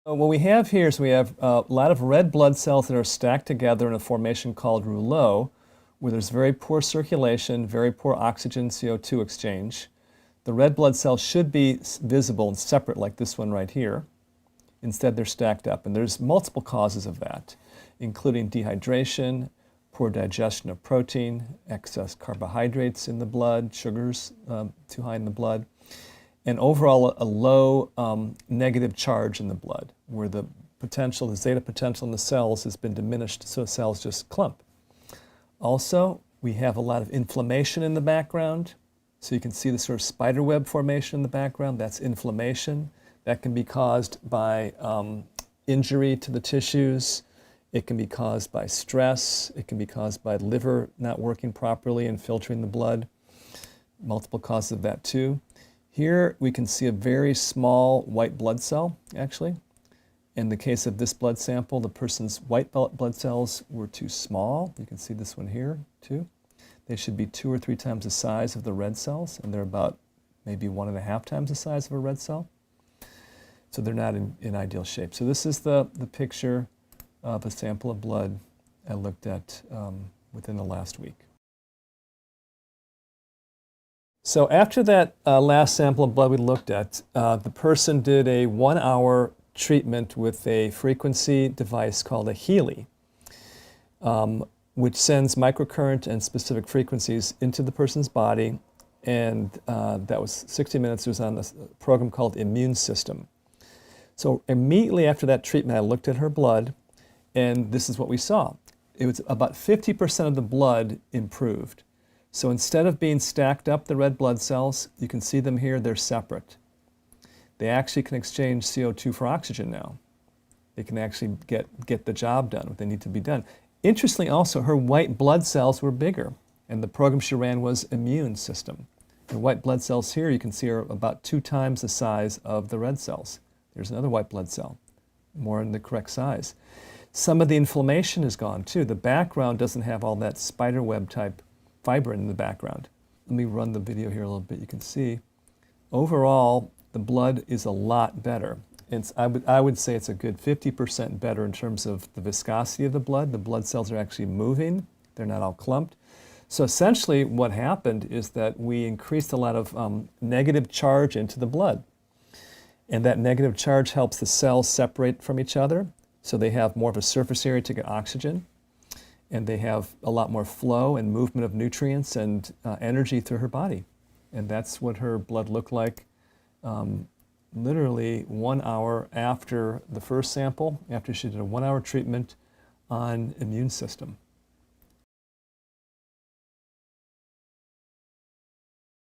What we have here is we have a lot of red blood cells that are stacked together in a formation called rouleau, where there's very poor circulation, very poor oxygen CO2 exchange. The red blood cells should be visible and separate like this one right here. Instead, they're stacked up, and there's multiple causes of that, including dehydration, poor digestion of protein, excess carbohydrates in the blood, sugars too high in the blood, and overall a low negative charge in the blood, where the potential, the zeta potential in the cells has been diminished, so cells just clump. Also, we have a lot of inflammation in the background. So you can see the sort of spider web formation in the background. That's inflammation. That can be caused by injury to the tissues. It can be caused by stress. It can be caused by liver not working properly and filtering the blood. Multiple causes of that too. Here we can see a very small white blood cell, actually. In the case of this blood sample, the person's white blood cells were too small. You can see this one here too. They should be 2 or 3 times the size of the red cells, and they're about maybe 1.5 times the size of a red cell. So they're not in ideal shape. So this is the picture of a sample of blood I looked at within the last week. So after that last sample of blood we looked at, the person did a 1-hour treatment with a frequency device called a Healy, which sends microcurrent and specific frequencies into the person's body. And that was 60 minutes. It was on a program called Immune System. So immediately after that treatment, I looked at her blood, and this is what we saw. It was about 50% of the blood improved. So instead of being stacked up, the red blood cells, you can see them here, they're separate. They actually can exchange CO2 for oxygen now. They can actually get the job done, what they need to be done. Interestingly also, her white blood cells were bigger, and the program she ran was Immune System. The white blood cells here, you can see, are about 2 times the size of the red cells. There's another white blood cell, more in the correct size. Some of the inflammation is gone too. The background doesn't have all that spider web type fibrin in the background. Let me run the video here a little bit. You can see overall the blood is a lot better. I would say it's a good 50% better in terms of the viscosity of the blood. The blood cells are actually moving. They're not all clumped. So essentially what happened is that we increased a lot of negative charge into the blood. And that negative charge helps the cells separate from each other, so they have more of a surface area to get oxygen, and they have a lot more flow and movement of nutrients and energy through her body. And that's what her blood looked like literally 1 hour after the first sample, after she did a 1-hour treatment on Immune System.